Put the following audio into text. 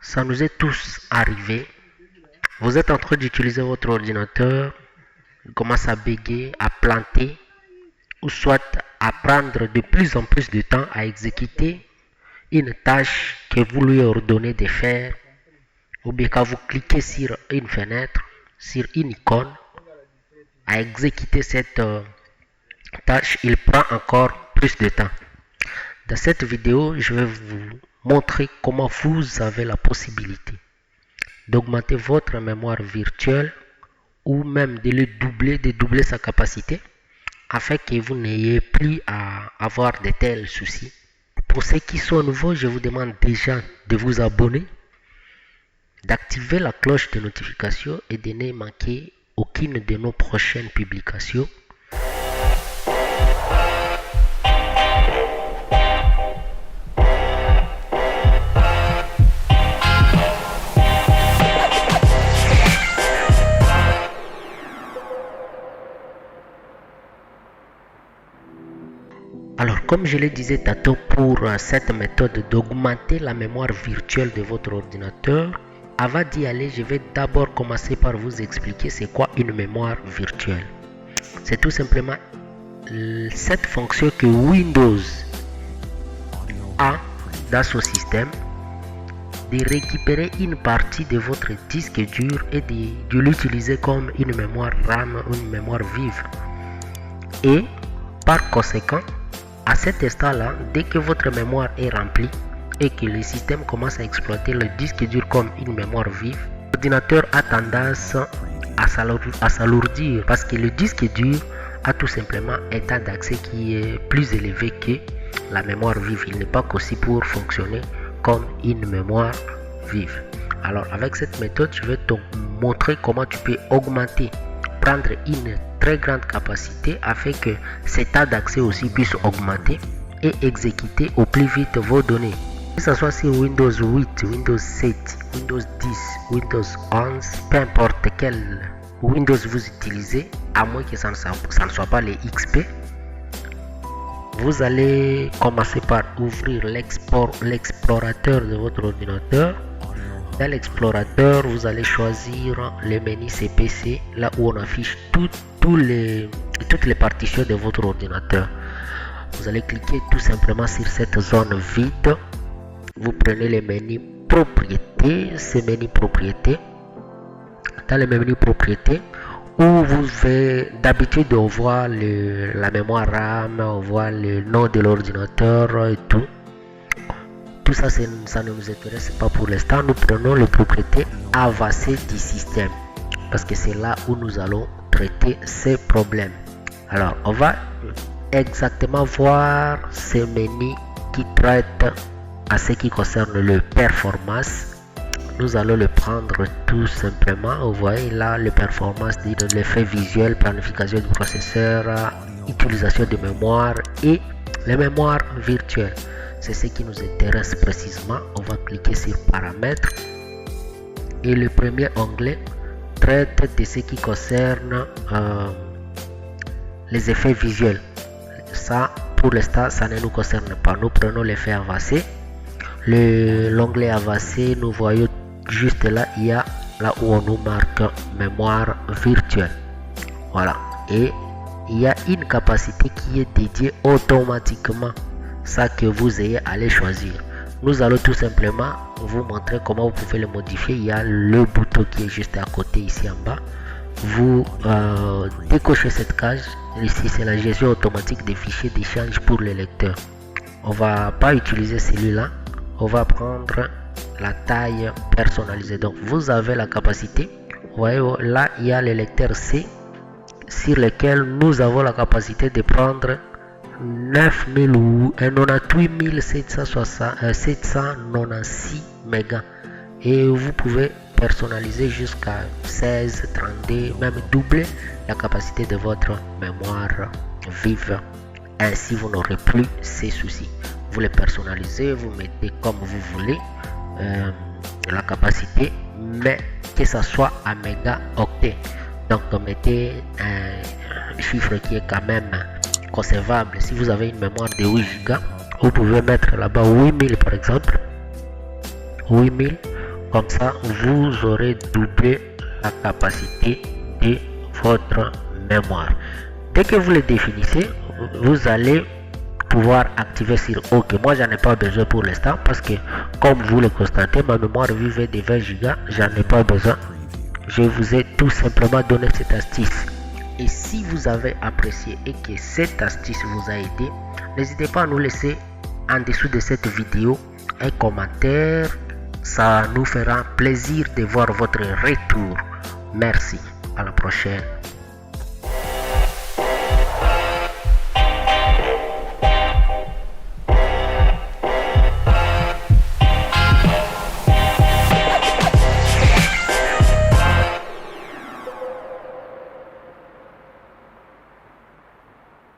Ça nous est tous arrivé. Vous êtes en train d'utiliser votre ordinateur, il commence à bégayer, à planter, ou soit à prendre de plus en plus de temps à exécuter une tâche que vous lui ordonnez de faire, ou bien quand vous cliquez sur une fenêtre, sur une icône, à exécuter cette tâche, il prend encore plus de temps. Dans cette vidéo, je vais vous montrer comment vous avez la possibilité d'augmenter votre mémoire virtuelle ou même de doubler sa capacité afin que vous n'ayez plus à avoir de tels soucis. Pour ceux qui sont nouveaux, je vous demande déjà de vous abonner, d'activer la cloche de notification et de ne manquer aucune de nos prochaines publications. Alors, comme je le disais tantôt, pour cette méthode d'augmenter la mémoire virtuelle de votre ordinateur, avant d'y aller, je vais d'abord commencer par vous expliquer c'est quoi une mémoire virtuelle. C'est tout simplement cette fonction que Windows a dans son système de récupérer une partie de votre disque dur et de l'utiliser comme une mémoire RAM ou une mémoire vive. Et par conséquent, à cet instant-là, dès que votre mémoire est remplie et que le système commence à exploiter le disque dur comme une mémoire vive, l'ordinateur a tendance à s'alourdir parce que le disque dur a tout simplement un temps d'accès qui est plus élevé que la mémoire vive. Il n'est pas conçu pour fonctionner comme une mémoire vive. Alors avec cette méthode, je vais te montrer comment tu peux augmenter, prendre une très grande capacité afin que ces temps d'accès aussi puissent augmenter et exécuter au plus vite vos données. Que ce soit sur Windows 8, Windows 7, Windows 10, Windows 11, peu importe quel Windows vous utilisez, à moins que ça ne soit pas les XP, vous allez commencer par ouvrir l'explorateur de votre ordinateur. Dans l'explorateur, vous allez choisir le menu CPC, là où on affiche toutes les partitions de votre ordinateur. Vous allez cliquer tout simplement sur cette zone vide. Vous prenez le menu propriété, ce menu propriété. Dans le menu propriété, où vous avez d'habitude on voit la mémoire RAM, on voit le nom de l'ordinateur et tout. Tout ça, ça ne nous intéresse pas pour l'instant. Nous prenons les propriétés avancées du système parce que c'est là où nous allons traiter ces problèmes. Alors, on va exactement voir ces menus qui traitent à ce qui concerne le performance. Nous allons le prendre tout simplement. Vous voyez là, le performance dit l'effet visuel, planification du processeur, utilisation de mémoire et les mémoires virtuelles. C'est ce qui nous intéresse précisément. On va cliquer sur paramètres et le premier onglet traite de ce qui concerne les effets visuels. Ça, pour l'instant, ça ne nous concerne pas. Nous prenons l'effet avancé. L'onglet avancé, nous voyons juste là, il y a là où on nous marque mémoire virtuelle. Voilà. Et il y a une capacité qui est dédiée automatiquement. Ça que vous ayez à les choisir. Nous allons tout simplement vous montrer comment vous pouvez le modifier. Il y a le bouton qui est juste à côté ici en bas. Vous décochez cette case. Ici c'est la gestion automatique des fichiers d'échange pour les lecteurs. On va pas utiliser celui-là. On va prendre la taille personnalisée. Donc vous avez la capacité. Vous voyez là il y a les lecteurs C sur lesquels nous avons la capacité de prendre 98 796 mégas et vous pouvez personnaliser jusqu'à 16, 32, même doubler la capacité de votre mémoire vive. Ainsi vous n'aurez plus ces soucis. Vous les personnalisez, vous mettez comme vous voulez la capacité, mais que ça soit à mégaoctets. Donc mettez un chiffre qui est quand même concevable. Si vous avez une mémoire de 8 Go, vous pouvez mettre là-bas 8000 par exemple, 8000. Comme ça, vous aurez doublé la capacité de votre mémoire. Dès que vous le définissez, vous allez pouvoir activer sur OK. Moi, j'en ai pas besoin pour l'instant parce que, comme vous le constatez, ma mémoire vive de 20 Go. J'en ai pas besoin. Je vous ai tout simplement donné cette astuce. Et si vous avez apprécié et que cette astuce vous a aidé, n'hésitez pas à nous laisser en dessous de cette vidéo un commentaire. Ça nous fera plaisir de voir votre retour. Merci. À la prochaine.